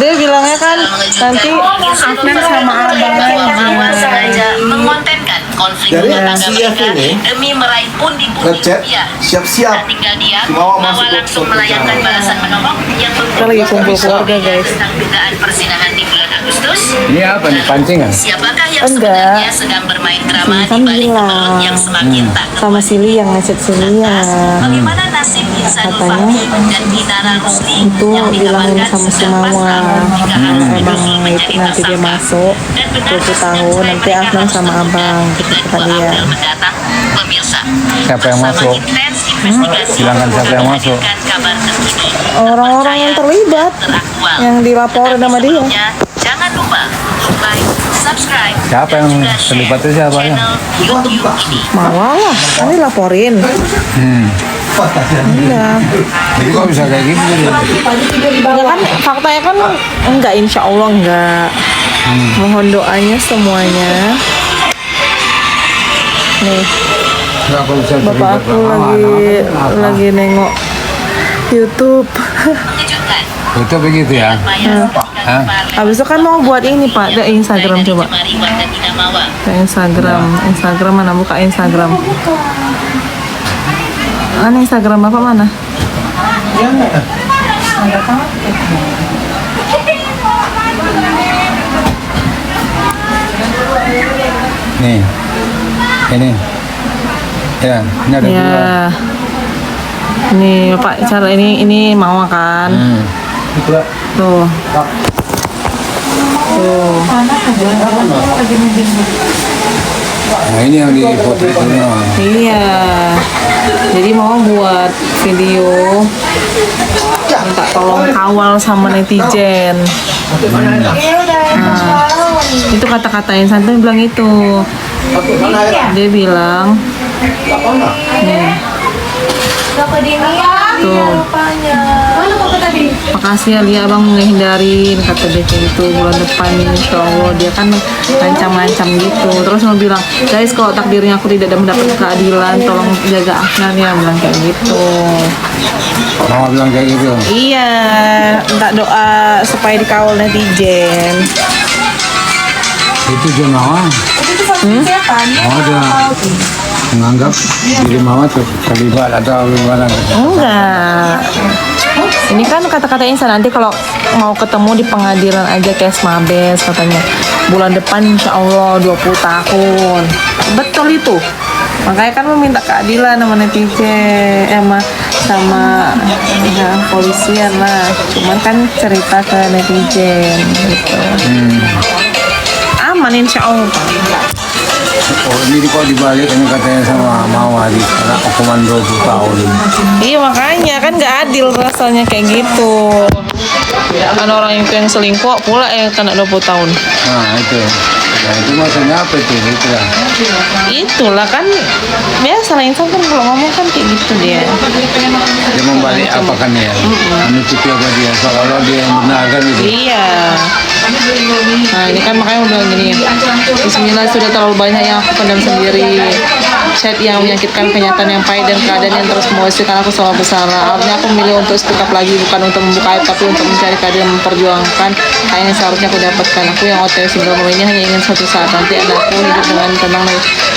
Dia bilangnya kan nanti Afnan sama abang sengaja mengontenkan konflik rumah tangga mereka demi meraih pundi-pundi rupiah. Siap-siap. Tinggal dia Mawa Mawa masuk langsung ke melayangkan balasan menolong yang Kita lagi kumpul keluarga guys. tentang dugaan persinahan di bulan Agustus. Ini apa nih, pancingan? Siapakah yang Enggak. sebenarnya sedang bermain drama di Kan balik bilang. kemelut yang semakin tak Sama Sili yang ngechat Sili ya. Bagaimana nasib Insanul Katanya Fahmi dan Dinara Rusli itu yang bilangin dikabarkan sama si sudah Mama pasrah jika harus emang menyusul itu menjadi nanti dia tersangka. masuk Dan benar 20 tahun nanti Afnan sama abang gitu kata dia. mendatang, pemirsa. Siapa yang Bersama masuk? intens investigasi Silakan siapa yang akan masuk? menghadirkan kabar terkini, Orang-orang yang terlibat teraktual. yang dilaporin Tetapi sama dia. sebelumnya, jangan lupa like, subscribe, Siapa dan yang juga share terlibat itu siapa ya? channel YouTube ini. Mama lah, kan dilaporin. Iya. Jadi kok bisa kayak gitu? Ya kan faktanya kan enggak, insya Allah enggak. Mohon doanya semuanya. Nih, Nggak kok bisa bapak terlibat aku lama-lama. lagi nengok YouTube. Mengejutkan. Itu begitu ya? Hah? Habis itu kan mau buat ini Pak, ke Instagram coba. Ke Instagram mana? Buka Instagram. Mana Instagram Bapak mana? Nih, ini. Ya, ini ada dua. Ya. Nih Bapak cara ini mau kan? Tuh. Tuh. Nah, ini yang di foto itu semua. Iya. Jadi mau buat video minta tolong kawal sama netizen. Nah, itu kata-kata yang santai bilang itu. Dia bilang, nih, tuh, makasih ya Lia abang ngehindarin, kata dia kayak gitu. Bulan depan insya Allah dia kan ngancam-ngancam gitu. Terus mau bilang, guys kalau takdirnya aku tidak mendapat keadilan, tolong jaga Afnan ya, bilang kayak gitu. Mama bilang kayak gitu. Iya, minta doa supaya dikawal netizen. Itu juga Mama. Mama dia menganggap diri Mama terlibat atau gimana? Enggak. Ini kan kata-kata insan, nanti kalau mau ketemu di pengadilan aja kayak Mabes katanya. Bulan depan insya Allah 20 tahun. Betul itu. Makanya kan meminta keadilan sama netizen, sama ya, polisian lah. Cuman kan cerita ke netizen gitu. Aman insya Allah Pak. Oh, ini kok dibalik ini katanya sama Mama di karena hukuman 20 tahun. Iya makanya kan nggak adil rasanya kayak gitu. Kan orang yang selingkuh pula yang kena 20 tahun. Nah itu. Nah itu maksudnya apa itu? Itu ya. Itulah kan biasa lah insan kan kalau ngomong kan kayak gitu dia. Dia membalik apa kan ya? Menutupi apa dia? Seolah dia yang benar kan gitu. Iya. Nah ini kan makanya udah gini. Bismillah sudah terlalu banyak yang aku pendam sendiri. Chat yang menyakitkan, kenyataan yang pahit dan keadaan yang terus mengusirkan aku selalu bersalah. Akhirnya aku memilih untuk speak up lagi, bukan untuk membuka aib tapi untuk mencari keadilan, memperjuangkan apa yang seharusnya aku dapatkan. Aku yang OTW sindrom ini hanya ingin suatu saat nanti anakku hidup dengan tenang.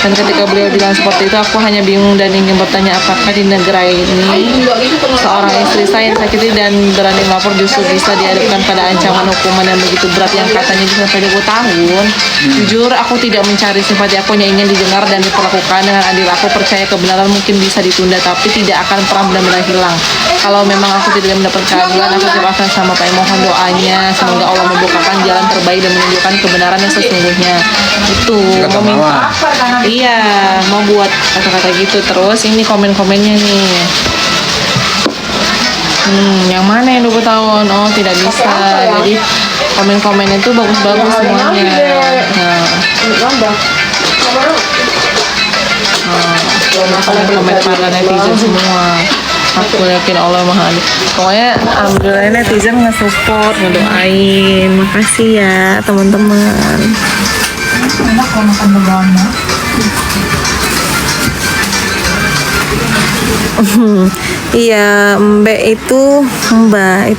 Dan ketika beliau bilang seperti itu, aku hanya bingung dan ingin bertanya apakah di negara ini seorang istri saya yang sakiti dan berani melapor justru bisa dihadapkan pada ancaman hukuman yang begitu berat yang katanya bisa sampai 20 tahun. Jujur aku tidak mencari simpati, aku hanya ingin didengar dan diperlakukan dengan adil. Aku percaya kebenaran mungkin bisa ditunda tapi tidak akan pernah benar-benar hilang. Kalau memang aku tidak mendapat keadilan, aku serahkan sama Pak. Mohon doanya semoga Allah membukakan jalan terbaik dan menunjukkan kebenaran yang sesungguhnya. Itu Kata Mama. iya mau buat kata-kata gitu. Terus ini komen-komennya nih. Yang mana yang 20 tahun? Oh tidak bisa. Jadi komen-komennya itu bagus-bagus semuanya. Komen para netizen semua. Aku yakin Allah Maha Adil. Pokoknya alhamdulillah netizen nge-support, ngedoain. Makasih ya teman-teman. Enak kalau makan berbama. Iya, Mbak itu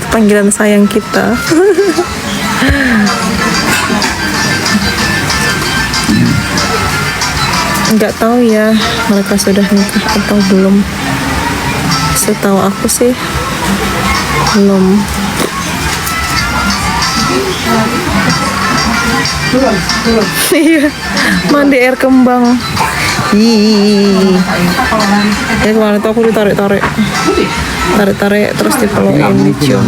panggilan sayang kita. Nggak tahu ya mereka sudah nikah atau belum. Setahu aku sih belum. Iya, mandi air kembang. Ih, ya kemarin tuh aku ditarik-tarik terus dipelukin dicium.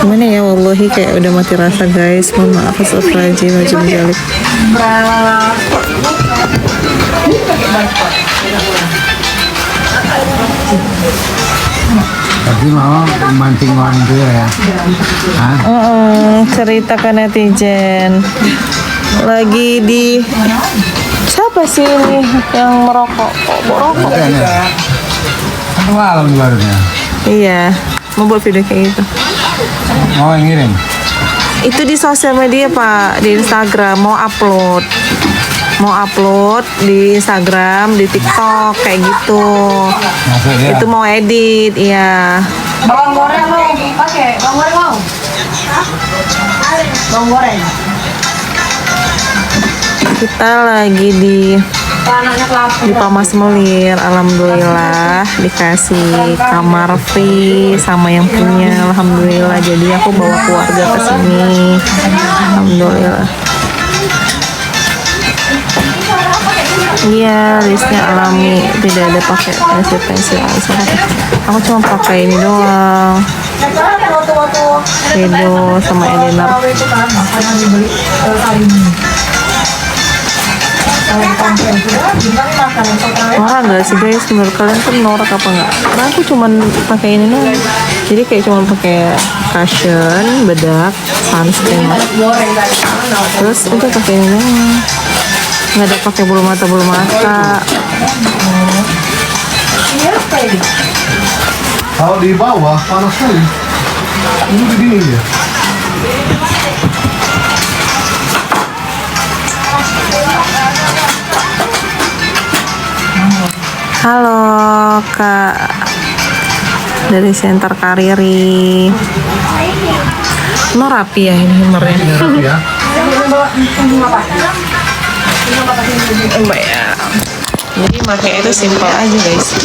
Gimana ya, wallahi kayak udah mati rasa guys. Mohon maaf astagfirullahaladzim wajib jalik. Tapi mau mancing orang itu ya. Hah? Cerita ke netizen lagi di siapa sih ini yang merokok? Kok merokok? Satu malam barunya. Iya, mau buat video kayak gitu. Mau yang ngirim? Itu di sosial media Pak, di Instagram mau upload di Instagram, di TikTok kayak gitu. Maksudnya? Itu mau edit, iya. Bawang goreng mau pakai, bawang goreng mau. Bawang goreng. Kita lagi di Anaknya kelapa. Pamas Melir, alhamdulillah dikasih kamar free sama yang punya, alhamdulillah. Jadi aku bawa keluarga ke sini, alhamdulillah. Iya, listnya alami, tidak ada pakai pensil. Aku cuma pakai ini doang. Edo sama Elena. Itu kan makanan dibeli kali ini. Norak nggak sih guys? Menurut kalian tuh norak apa nggak? Karena aku cuman pakai ini doang. Jadi kayak cuman pakai cushion, bedak, sunscreen. Terus udah pakai ini doang. Nggak ada pakai bulu mata. Kalau di bawah panas sekali. Ini begini ya. Halo Kak dari Center Kariri. Mau rapi ya ini nomornya. Ya. Mbak ya. Jadi pakai itu simpel aja guys.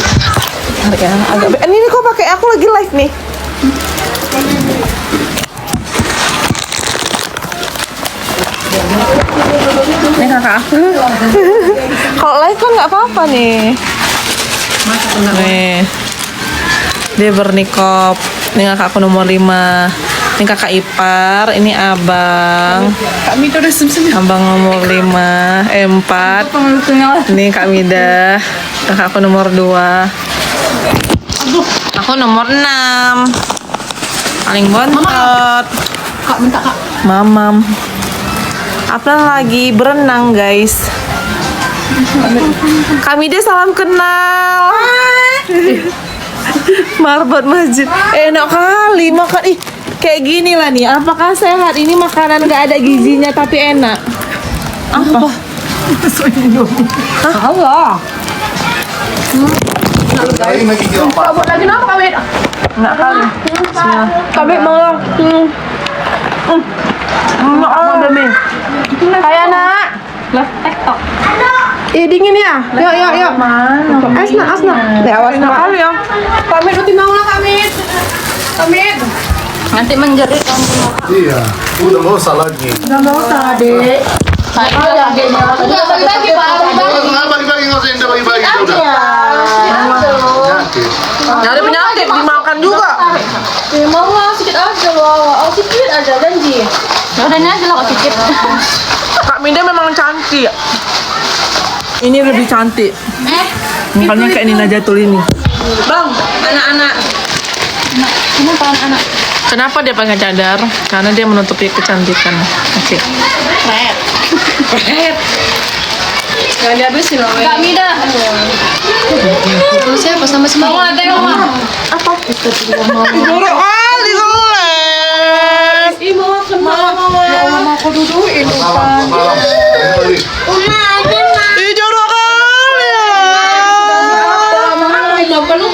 Harga agak. Ini kok pakai aku lagi live nih. Ini kakak aku. Kalau live kan nggak apa-apa nih. Nih, dia bernikop. Ini kakak aku nomor 5. Ini kakak ipar. Ini abang. Kami tuh udah Abang nomor 5, 4. Ini Kak Mida. Kakak aku nomor 2. Aku nomor 6. Paling bontot. Kak minta Kak. Mamam. Aplan lagi berenang guys. Kak Mida salam kenal. Marbot masjid. Enak kali makan. Ih, kayak gini lah nih. Apakah sehat? Ini makanan gak ada gizinya tapi enak. Apa? Allah. Lagi lagi apa? Buat lagi apa kami? Enggak kali. Bismillah. Kami mau. Apa demi? Kayak nak. Lah, TikTok. Dingin ya? Yuk. Mana? Asna. Ya awas Enak nak. kali ya. Pamit uti mau lah pamit. Nanti menjerit kamu. Iya. Udah nggak usah lagi. Udah nggak usah adek. Udah bagi-bagi Pak. Bagi-bagi nggak usah yang bagi-bagi udah. Penyakit. Nyari penyakit dimakan juga. Mau lah sedikit aja loh. Oh sedikit aja janji. Udah ini aja lah sedikit. Kak Mida memang cantik. Ini lebih cantik. Makanya kayak Nina Jatul ini. Bang, anak-anak. Kenapa anak-anak? Kenapa dia pakai cadar? Karena dia menutupi kecantikan. Oke. Keren. Jangan dihabisin loh. Kak Mida. Sama siapa? Sama semua. Mau ada yang mau. Apa? Jorok kali keles. Ih mau kenal. Ya Allah mau aku duduin. Malam. Ih, jorok kali ya. Mama mau ini apa lu?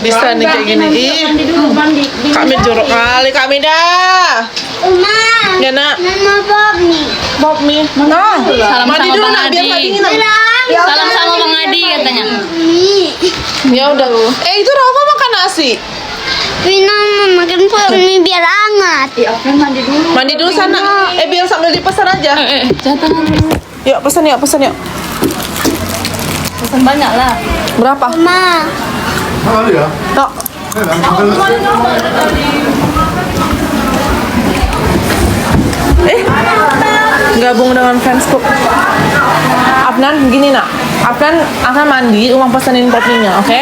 nggak bisa nih kayak gini. Ih, Mandi dulu, mandi. kami jorok kali, kami dah. Uma, Ya nak, Mama Bob nih. Bob nih. Nah, Salam mandi sama dulu Bang nak biar Adi. nggak dinginan. Salam sama Bang Adi katanya. Ya udah. Itu Rafa makan nasi. Vina mau makan mie biar hangat. Iya, Afnan mandi dulu. Mandi dulu sana. Biar sambil dipesan aja. Jatuh. Yuk pesan yuk, pesan yuk. Pesan banyak lah. Berapa? Ma, Mana dia? Yuk. Gabung dengan fans club. Afnan, gini nak. Afnan akan mandi, Uma pesenin pop mie-nya, oke?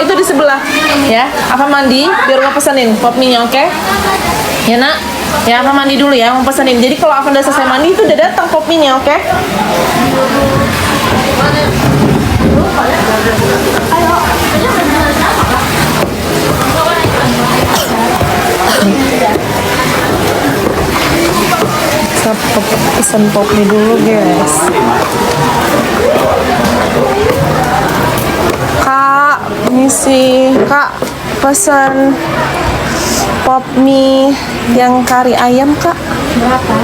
Itu di sebelah, ya. Akan mandi, biar Uma pesenin pop mie-nya, oke? Ya nak. Ya, akan mandi dulu ya, Uma pesenin. Jadi kalau Afnan udah selesai mandi, itu udah datang pop mie-nya, oke? Kita pesen pop mie dulu, guys. Kak, misi Kak, pesan pop mie yang kari ayam, Kak. Berapa?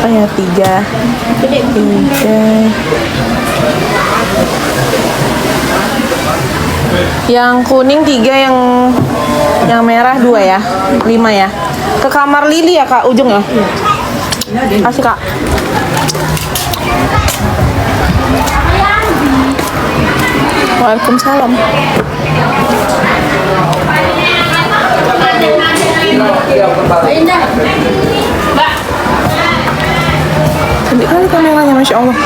Oh ya, 3. Yang kuning 3, yang merah 2 ya, 5 ya. Ke kamar Lili ya Kak, ujung ya. Kasih Kak. Waalaikumsalam. Cantik kali kameranya, Masya Allah.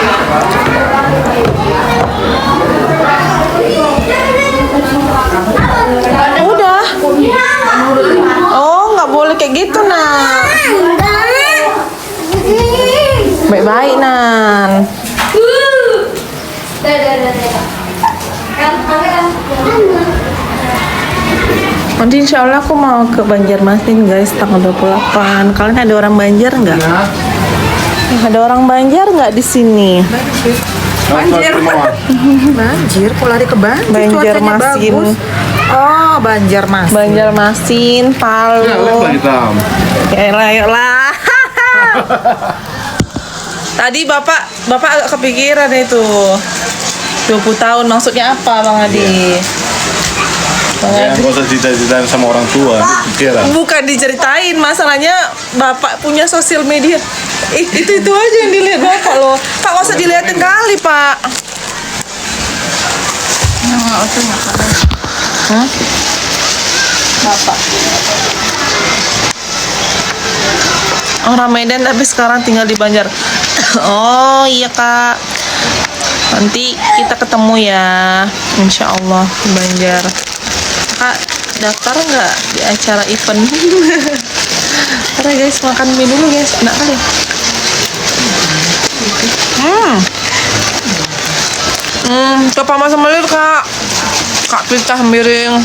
Udah. Oh, nggak boleh kayak gitu, nak. Baik-baik, Nan. Nanti insya Allah aku mau ke Banjarmasin, guys, tanggal 28. Kalian ada orang Banjar nggak? Ada orang Banjar nggak di sini? Banjir. Banjir, kok lari ke banjir? Banjarmasin. Oh, Banjarmasin. Banjarmasin, Palu. Yaelah. Tadi Bapak agak kepikiran itu. 20 tahun maksudnya apa, Bang Adi? Bang Ya, Adi. nggak usah cerita-ceritain sama orang tua. Pikiran. Bukan diceritain, masalahnya Bapak punya sosial media. Itu aja yang dilihat Bapak loh. Pak, nggak usah dilihatin kali, Pak. Hah? Bapak. Orang Medan tapi sekarang tinggal di Banjar. Oh iya Kak. Nanti kita ketemu ya, insya Allah di Banjar. Kak, daftar nggak di acara event? Karena guys, makan mie dulu guys, enak kali. Ke Paman Semelir Kak. Kak pitah miring.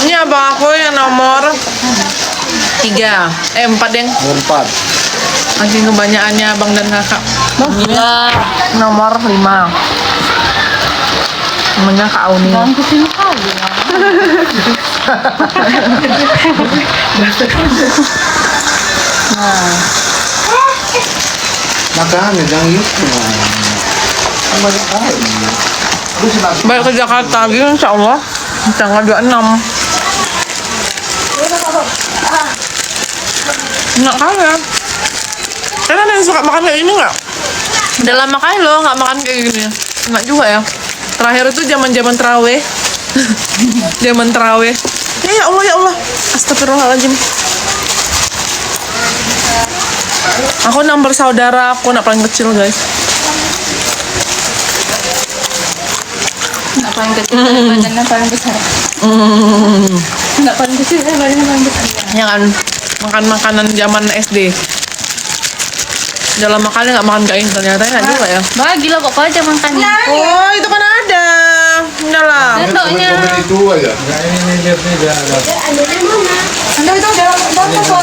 Ini abang aku yang nomor 3. 4 deng. Nomor 4. Saking kebanyakannya abang dan kakak. Ini nomor 5. Namanya Kak Auni. Makanya jangan gitu. Balik ke Jakarta lagi insya Allah tanggal 26. Enak kali ya. Kalian ada yang suka makan kayak gini nggak? Udah lama kali loh nggak makan kayak gini. Enak juga ya. Terakhir itu zaman terawih. Zaman terawih. Ya Allah ya Allah. Astagfirullahaladzim. Aku nomor saudara aku anak paling kecil guys. Nggak paling kecil, badannya paling besar. Nggak paling kecil, badannya paling besar. Ya kan, makan makanan zaman SD. Udah lama kali nggak makan kayak gini, ternyata enak juga ya. Bagilah pokoknya aja makannya. Oh, itu kan ada. Udah lah. Sendoknya. Itu aja. Sendok itu dalam kok.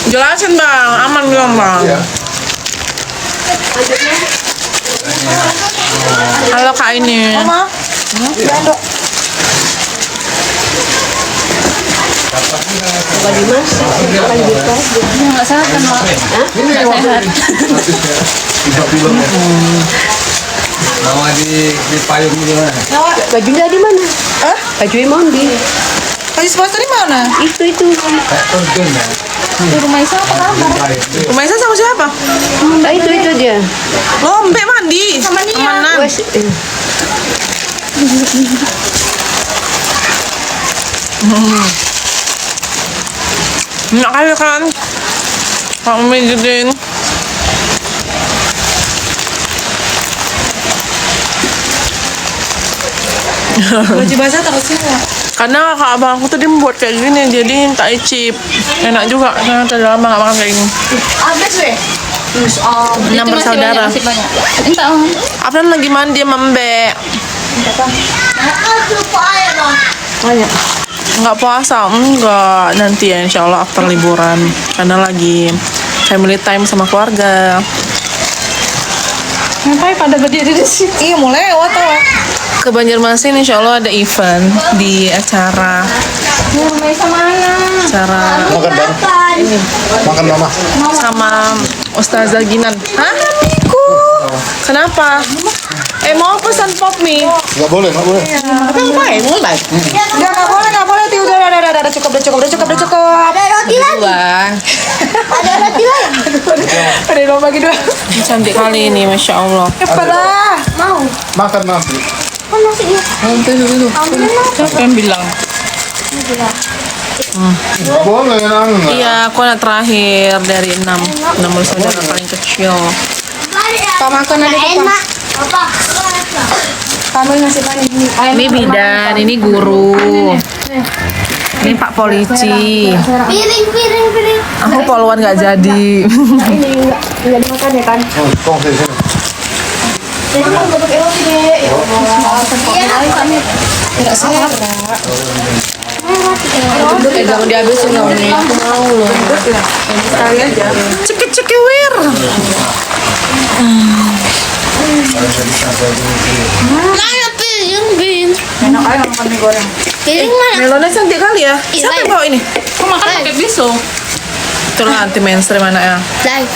Jelasin bang, aman belum bang? Ya. Halo Kak ini. Nggak sehat kan, Mak? Nggak sehat. Mau di payung dulu. Bajunya di mana? Bajunya Mondi. Kasih sepatu di mana? Itu. Terjun ya. Di rumah Isa apa kabar? Rumah Isa sama siapa? Nah, itu dia. Oh, Mbak mandi. Sama Nan. Wes, Nggak kali kan? Kalau mijitin. Baju basah takut sih nggak? Karena kakak abang aku tuh dia membuat kayak gini, jadi minta icip. Enak juga, karena udah lama gak makan kayak gini. Enam Itu masih bersaudara. banyak, masih banyak. Entah. Abang lagi mandi sama Mbak. Nggak puasa, enggak. Nanti ya insya Allah after liburan. Karena lagi family time sama keluarga. Ngapain pada berdiri di sini? Iya mulai lewat tuh. Ke Banjarmasin insya Allah ada event di acara Di rumah Isa mana? Makan bang. Makan mama. sama Ustazah Ginan. Hah? Kenapa? Mau pesan pop mie? Nggak boleh. Apa ya? Mau baik? Nggak boleh. Ti udah cukup. Ada roti lagi. Ada roti lagi. Ada yang mau bagi dua. Cantik kali ini, Masya Allah. Apalah. Mau. Makan nasi. Kan nasinya. Siapa yang bilang? Nggak boleh. Nggak. Iya, aku anak terakhir dari 6 bersaudara paling kecil. Pak makan ada enak. Apa? Kamu ngasih paling ini. Ini bidan, ini guru. Ini Pak Polisi. Piring. Aku poluan nggak jadi. Nggak dimakan ya kan? Oh, tong sini. Jadi mau bentuk roti deh. Ya Allah. Tidak sehat. jangan dihabisin dong nih. Aku mau loh. Sekali aja. Cekir-cekir. Mana piring, Bin? Enak aja makan mie goreng. Piring mana? Melonnya cantik kali ya. Siapa yang bawa ini? Aku makan pakai pisau. Itulah anti mainstream anak ya. Live.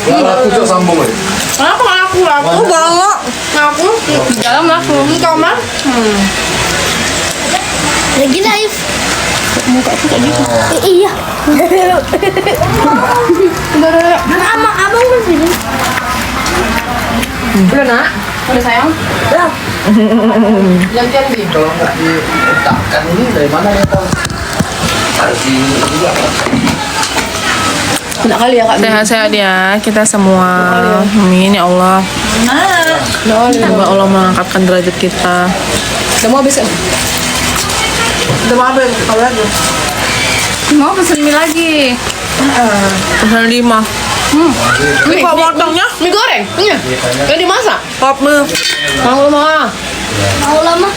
Aku juga sambung aja. Kenapa nggak aku? Aku banget. Aku Di dalam aku. kau mah. Lagi live. Iya. Abang kan sini. Udah nak. Udah sayang. Jam-jam di. Kalau nggak diletakkan ini dari mana ya tahu? Harus juga. Enak kali ya Kak. Sehat-sehat ya kita semua. Amin ya Allah. Semoga Allah mengangkatkan derajat kita. Udah mau habis kan? Udah mau habis. Kalau lagi. Mau pesen mie lagi. Pesan 5. Ini kok motongnya? Mie goreng? Iya. Yang dimasak? Pop mie. Mau mah. Mau lama?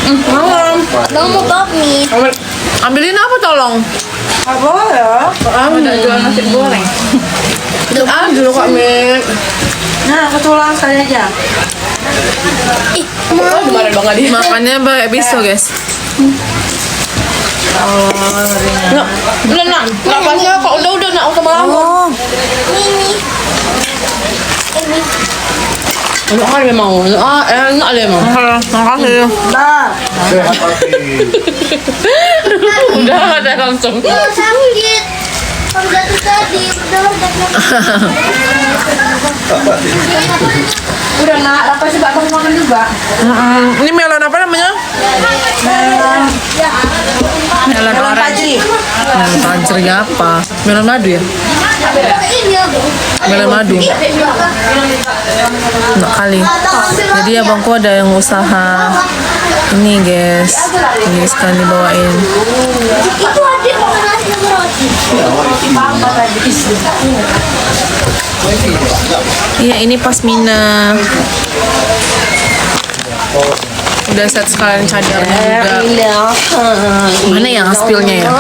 Abang mau bakmi. Ambilin apa tolong? Apa ya? Udah jual nasi goreng. Dulu Kak Mik. Nah, ketulang sekali aja. Ih, Oh, dimarahin Bang Adi. Makannya pakai pisau guys. Nak, udah nak. Nak pasnya kok udah nak sama kamu. ini. Enak kali memang. Enak kali memang. Makasih. Sehat hati. Udah ada langsung. Mau sanggit. Kalau jatuh tadi, Udah nak, apa sih bakal makan juga? Ini melon apa namanya? Melon orange. Pajri. Melon pajri apa? Melon madu ya? ini abang. Melon madu. Enak kali. Jadi abangku ada yang usaha ini guys. Ini sekali dibawain. Itu adik makan nasi sama roti. Iya ini pasmina. Udah set sekalian cadarnya juga. Mana yang spillnya ya?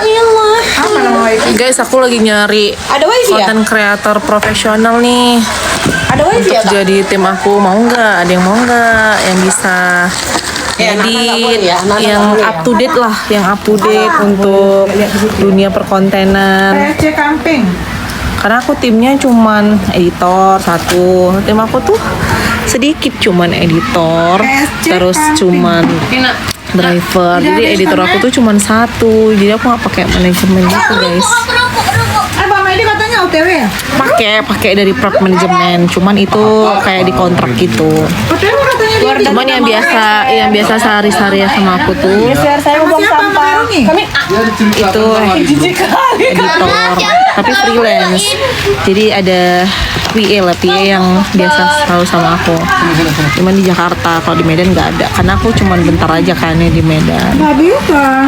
Ya Allah. Guys, aku lagi nyari Ada wifi ya? content creator profesional nih. Ada wifi ya, Kak? Jadi tim aku mau nggak? Ada yang mau nggak? Yang bisa Ya, Nana nggak edit, boleh ya, Nana nggak yang boleh up ya. to date lah, yang up to date untuk dunia perkontenan. PSC camping. Karena aku timnya cuman editor satu, tim aku tuh sedikit cuman editor, terus cuman driver. Jadi editor aku tuh cuman satu, jadi aku nggak pakai manajemen gitu guys. Bang Medi katanya OTW ya? Pakai dari prop manajemen, cuman itu kayak di kontrak gitu. OTW katanya Cuman yang biasa sehari-hari sama aku tuh Saya mau buang sampah. Kami itu editor, tapi freelance. Jadi ada PA yang biasa selalu sama aku. Cuman di Jakarta, kalau di Medan nggak ada, karena aku cuman bentar aja kan ya di Medan. Nggak bisa.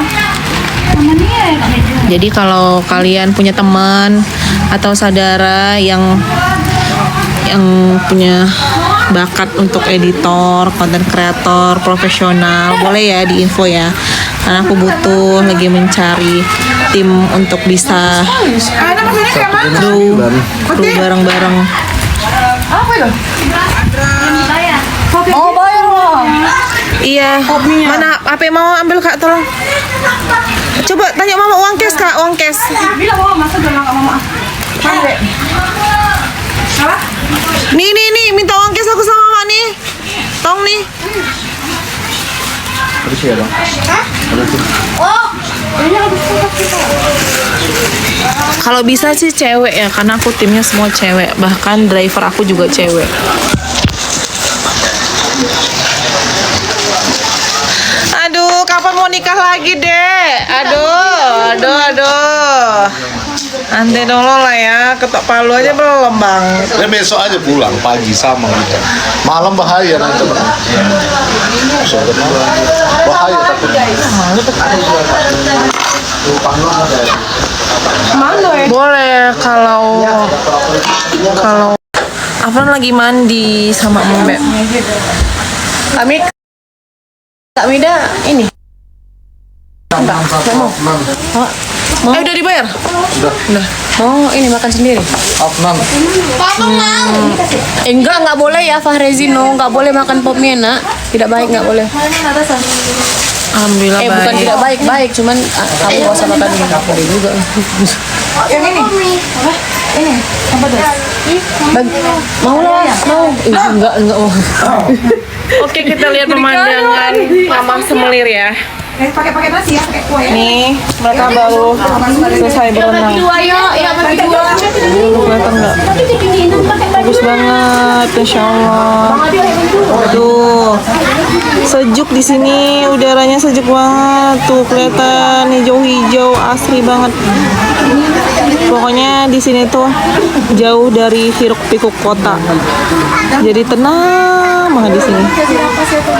Jadi kalau kalian punya teman atau saudara yang punya bakat untuk editor, konten kreator, profesional, boleh ya di info ya. Karena aku butuh lagi mencari tim untuk bisa Ada maksudnya kayak mana? kru bareng-bareng. Apa itu? mau bayar loh. Iya. Mana HP mau ambil Kak, tolong. Coba tanya Mama uang cash Kak, uang cash. Bilang mama masa bilang nggak mama. Pandai. Salah? Nih, minta uang cash aku sama Mama nih. Tong nih. Kalau bisa sih cewek ya, karena aku timnya semua cewek. Bahkan driver aku juga cewek. Aduh, kapan mau nikah lagi, Dek? Aduh. Nanti dulu lah ya, ketok palu aja belum, Bang. Ya besok aja pulang pagi sama gitu. Malam bahaya nanti. Bahaya takutnya. Boleh kalau Afran lagi mandi sama Mbak. Kak Mida ini. Udah dibayar? Udah. Mau ini makan sendiri. Enggak boleh ya Fahrezino, enggak boleh makan pop mie nak. Tidak baik, enggak boleh. Alhamdulillah Bukan baik. tidak baik, cuman kamu gak usah makan boleh juga. Yang ini. Apa? Ini. Apa tuh? Mau lah, mau. Enggak mau. Oke, kita lihat pemandangan Mamang Semelir ya. Pakai nasi ya, pakai kue ya. Nih, mereka baru selesai berenang. Kelihatan nggak? Bagus banget, Insya Allah. Aduh, sejuk di sini, udaranya sejuk banget. Tuh kelihatan hijau-hijau, asri banget. Pokoknya di sini tuh jauh dari hiruk-pikuk kota. Jadi tenang banget di sini.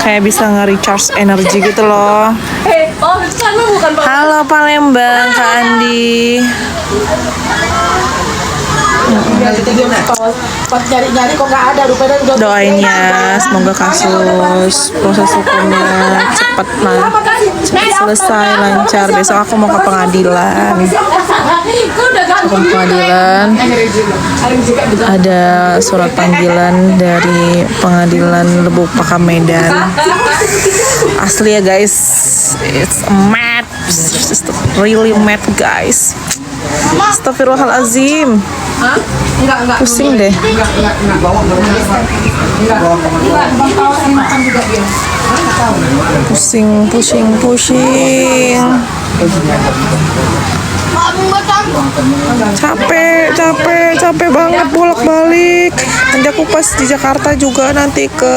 Kayak bisa nge-recharge energi gitu loh. Halo Palembang, Kak Andi. Pas nyari-nyari kok nggak ada, rupanya udah. Doain ya, semoga proses hukumnya cepat selesai lancar. Besok aku mau ke pengadilan. Ada surat panggilan dari pengadilan Lebuk Pakam Medan. Asli ya guys, it's a mad, it's really mad guys. Astagfirullahalazim. Pusing deh. Pusing. Capek banget bolak-balik. Nanti aku pas di Jakarta juga nanti ke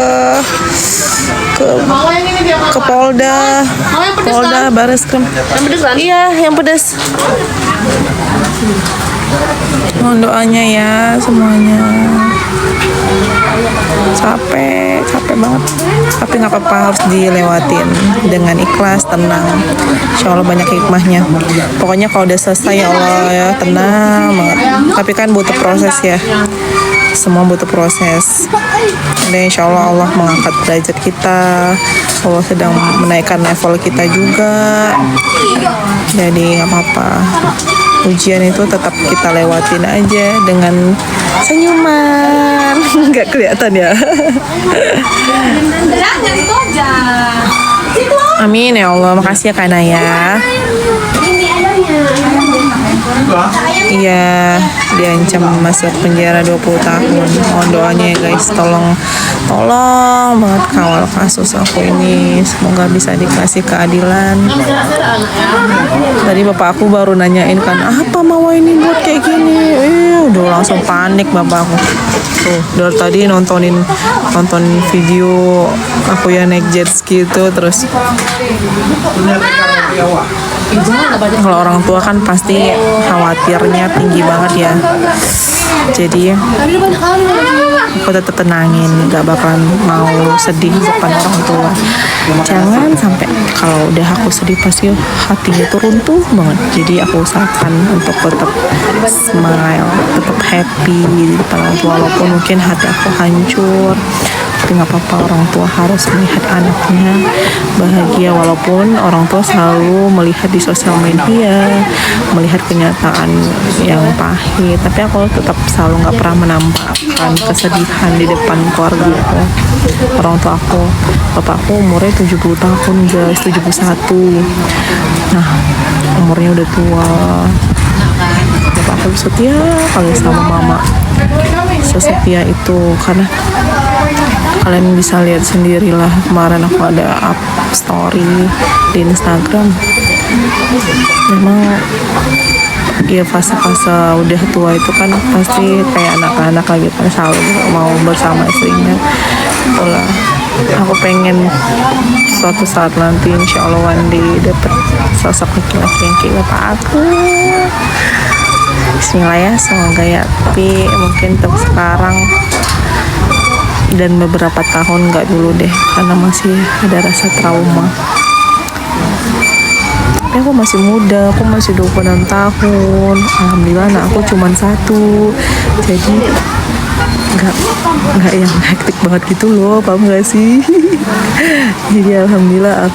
Polda Bareskrim. Yang pedes kan? Iya, yang pedas. Mohon doanya ya semuanya. Capek banget. Tapi nggak apa-apa, harus dilewatin dengan ikhlas, tenang. Insya Allah banyak hikmahnya. Pokoknya kalau udah selesai ya Allah ya tenang banget. Tapi kan butuh proses ya. Semua butuh proses. Dan insya Allah mengangkat derajat kita. Allah sedang menaikkan level kita juga. Jadi nggak apa-apa. ujian itu tetap kita lewatin aja dengan senyuman. Nggak kelihatan ya. Jangan itu aja. Amin ya Allah, makasih ya Kak Naya. Iya, diancam masuk penjara 20 tahun. Mohon doanya ya guys, tolong banget kawal kasus aku ini. Semoga bisa dikasih keadilan. Tadi bapak aku baru nanyain kan, apa mau ini buat kayak gini? Udah langsung panik bapak aku. Tuh, dari tadi nonton video aku yang naik jet ski itu terus. Kalau orang tua kan pasti khawatirnya tinggi banget ya. Jadi aku tetap tenangin, gak bakalan mau sedih depan orang tua. Jangan sampai kalau udah aku sedih pasti hatinya tuh runtuh banget. Jadi aku usahakan untuk tetap smile, tetap happy di depan orang tua walaupun mungkin hati aku hancur. Tapi nggak apa-apa, orang tua harus melihat anaknya bahagia walaupun orang tua selalu melihat di sosial media, melihat kenyataan yang pahit. Tapi aku tetap selalu nggak pernah menampakkan kesedihan di depan keluarga aku. Orang tua aku, bapakku umurnya 70 tahun guys, 71. Nah, umurnya udah tua. Bapak aku setia kali sama mama. Sesetia itu karena kalian bisa lihat sendirilah, kemarin aku ada up story di Instagram. Memang ya fase-fase udah tua itu kan pasti kayak anak-anak lagi kan, selalu mau bersama istrinya. Itulah aku pengen suatu saat nanti insya Allah one day dapet sosok laki-laki yang kayak bapak aku. Bismillah ya, semoga ya. Tapi mungkin untuk sekarang dan beberapa tahun nggak dulu deh, karena masih ada rasa trauma. Tapi aku masih muda, aku masih 26 tahun. Alhamdulillah anak aku cuma 1. Jadi nggak yang hektik banget gitu loh, paham gak sih? Jadi alhamdulillah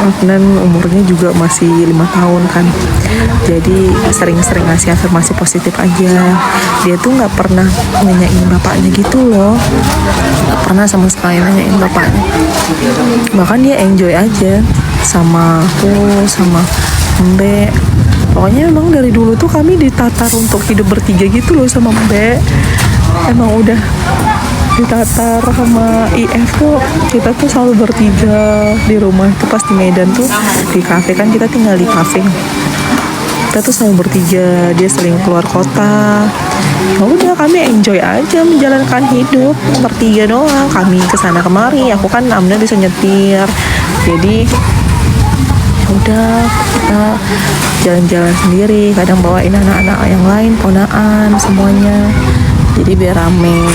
Afnan umurnya juga masih 5 tahun kan. Jadi sering-sering ngasih afirmasi positif aja. Dia tuh nggak pernah nanyain bapaknya gitu loh, nggak pernah sama sekali nanyain bapaknya. Bahkan dia enjoy aja sama aku, sama Mbak. Pokoknya emang dari dulu tuh kami ditatar untuk hidup bertiga gitu loh sama Mbak. Emang udah ditatar sama IF tuh, kita tuh selalu bertiga di rumah itu. Pas di Medan tuh di kafe kan, kita tinggal di kafe, kita tuh selalu bertiga. Dia sering keluar kota, ya udah kami enjoy aja menjalankan hidup bertiga doang. Kami kesana kemari, aku kan Amna bisa nyetir, jadi udah kita jalan-jalan sendiri. Kadang bawain anak-anak yang lain, ponaan semuanya, jadi biar rame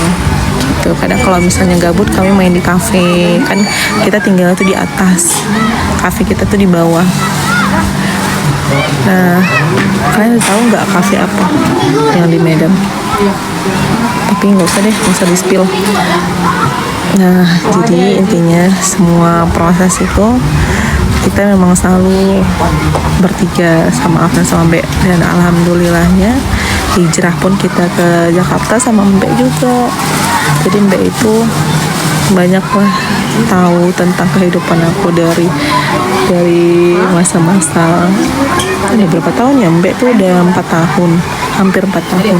gitu. Kadang kalau misalnya gabut kami main di kafe, kan kita tinggal tuh di atas, kafe kita tuh di bawah. Nah, kalian tahu nggak kafe apa yang di Medan? Tapi nggak usah deh, nggak usah di spill. Nah, jadi intinya semua proses itu kita memang selalu bertiga sama Afnan sama Mbak. Dan alhamdulillahnya hijrah pun kita ke Jakarta sama Mbak juga. Jadi Mbak itu banyak lah tahu tentang kehidupan aku dari masa-masa. Ada berapa tahun ya Mbak tuh? Udah 4 tahun, hampir 4 tahun.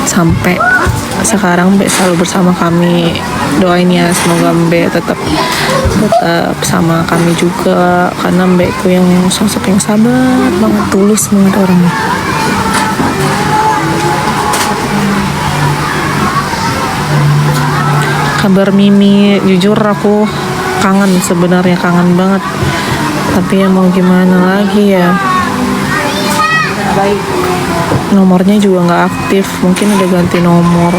Sampai sekarang Mbak selalu bersama kami. Doain ya semoga Mbak tetap sama kami juga, karena Mbak itu yang sosok yang sabar banget, tulus banget orangnya. Kabar Mimi, jujur aku kangen, sebenarnya kangen banget. Tapi ya mau gimana lagi ya, nomornya juga nggak aktif, mungkin udah ganti nomor.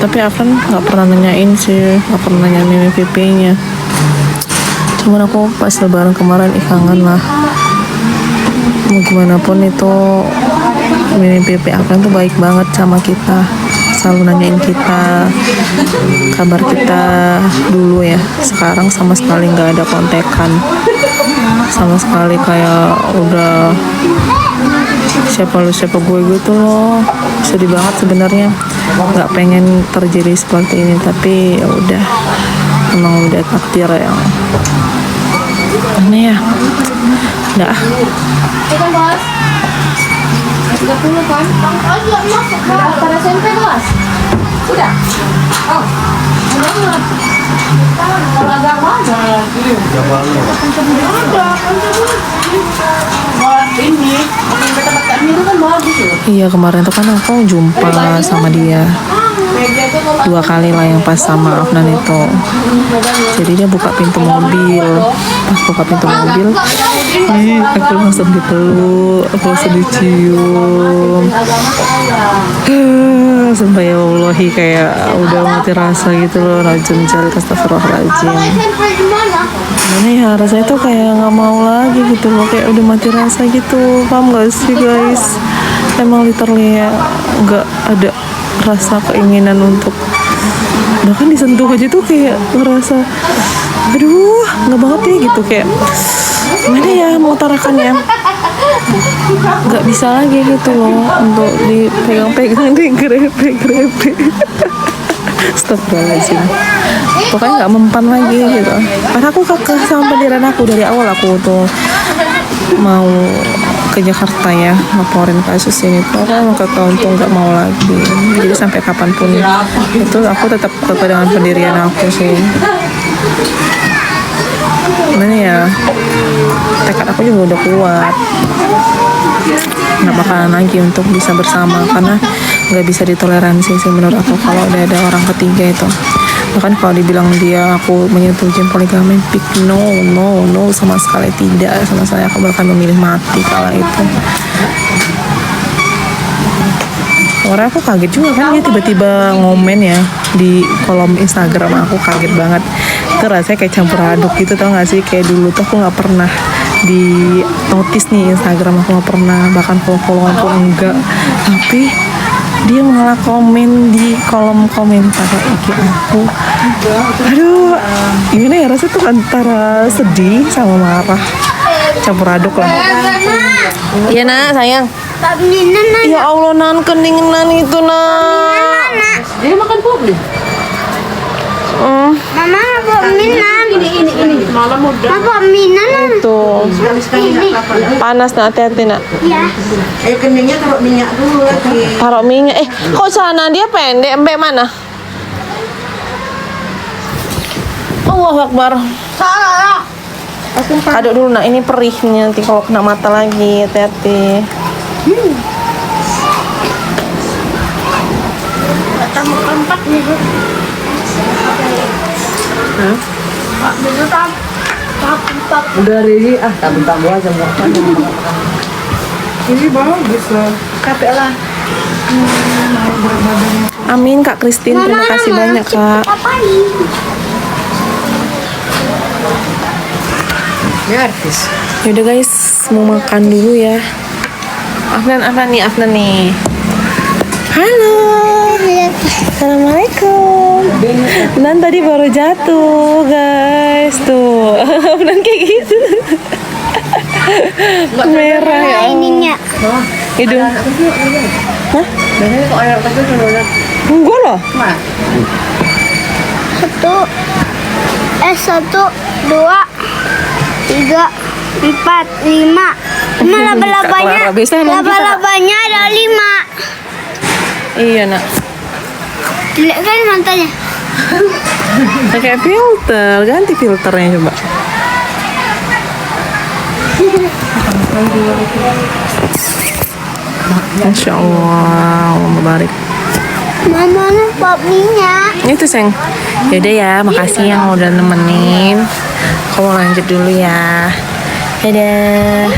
Tapi Afan nggak pernah nanyain sih, nggak pernah nanya Mimi PP-nya. Cuman aku pas lebaran kemarin kangen lah. Mau gimana pun itu Mimi PP Afan tuh baik banget sama kita, selalu nanyain kita, kabar kita dulu ya. Sekarang sama sekali nggak ada kontekan. sama sekali kayak udah siapa lu siapa gue gitu loh. Sedih banget sebenarnya, nggak pengen terjadi seperti ini, tapi ya udah, emang udah takdir yang aneh ya. Udah ah. Kan bos? 30 kan? Oh iya masuk bos. Pada SMP bos? Udah? Oh. Udah. Kalau agama ada. Ini, tempat ini kan bagus loh. Iya, kemarin tuh kan aku jumpa sama dia 2 kali lah yang pas sama Afnan itu. Jadi dia buka pintu mobil. Pas buka pintu mobil, aku langsung dipeluk, aku langsung dicium. Sumpah ya Allahi, kayak udah mati rasa gitu loh. Rajin jal, astagfirullahaladzim. Gimana ya, rasanya tuh kayak nggak mau lagi gitu loh, kayak udah mati rasa gitu. Paham gak sih guys? Emang literally ya nggak ada rasa keinginan untuk bahkan disentuh aja tuh kayak ngerasa aduh nggak banget ya gitu, kayak gimana ya mengutarakannya, nggak bisa lagi gitu loh untuk dipegang-pegang, digrepe-grepe. Astagfirullahaladzim, pokoknya nggak mempan lagi gitu. Karena aku kekeh sama pendirian aku dari awal. Aku tuh mau ke Jakarta ya, laporin kasus ini tuh aku kekeh untuk nggak mau lagi. Jadi sampai kapanpun itu aku tetap kekeh dengan pendirian aku sih. Gimana ya, tekad aku juga udah kuat, nggak bakalan lagi untuk bisa bersama, karena nggak bisa ditoleransi sih menurut aku kalau udah ada orang ketiga itu. Bahkan kalau dibilang dia aku menyetujui poligami, big no sama sekali tidak. Sama saya aku bahkan memilih mati kala itu. Orang aku kaget juga kan, dia tiba-tiba ngomen ya di kolom Instagram aku, kaget banget. Itu rasanya kayak campur aduk gitu, tau gak sih? Kayak dulu tuh aku gak pernah di notice nih Instagram, aku gak pernah, bahkan follow-followan pun enggak. Tapi dia malah komen di kolom komentar IG aku. Aduh, gimana ya, rasanya tuh antara sedih sama marah, campur aduk lah. Iya nak, sayang. Ya Allah, nan keningan itu nak. Dia makan publik. Mama apa minan? Ini malam udah. Apa minan? Tuh, panas nak, hati-hati nak. Ya. Keningnya taruh minyak dulu lagi. Taruh minyak. Kok sana dia pendek, sampai mana? Allahu Akbar. Salah. Aduk dulu nak, ini perihnya nanti kalau kena mata lagi, hati-hati. Tambah 4 nih. Udah ready, tambah aja makan. Ini bagus lah. Capek lah. Amin Kak Christine, terima kasih banyak Kak. Ini artis. Yaudah guys, mau makan dulu ya. Afnan nih. Halo. Assalamualaikum. Dan tadi baru jatuh guys, tuh. Afnan kayak gitu. Merah ya. Ininya. Hidung. Hah? Biasanya kok anak kecil sudah Enggak loh. 1, 2, 3, 4, 5. Laba-labanya ada 5. Iya nak. Lihat kan matanya. Pakai filter, ganti filternya coba. Masya Allah, Allah barik. Mama pop minyak. Itu sayang. Yaudah ya, makasih yang udah nemenin. Aku mau lanjut dulu ya. Dadah.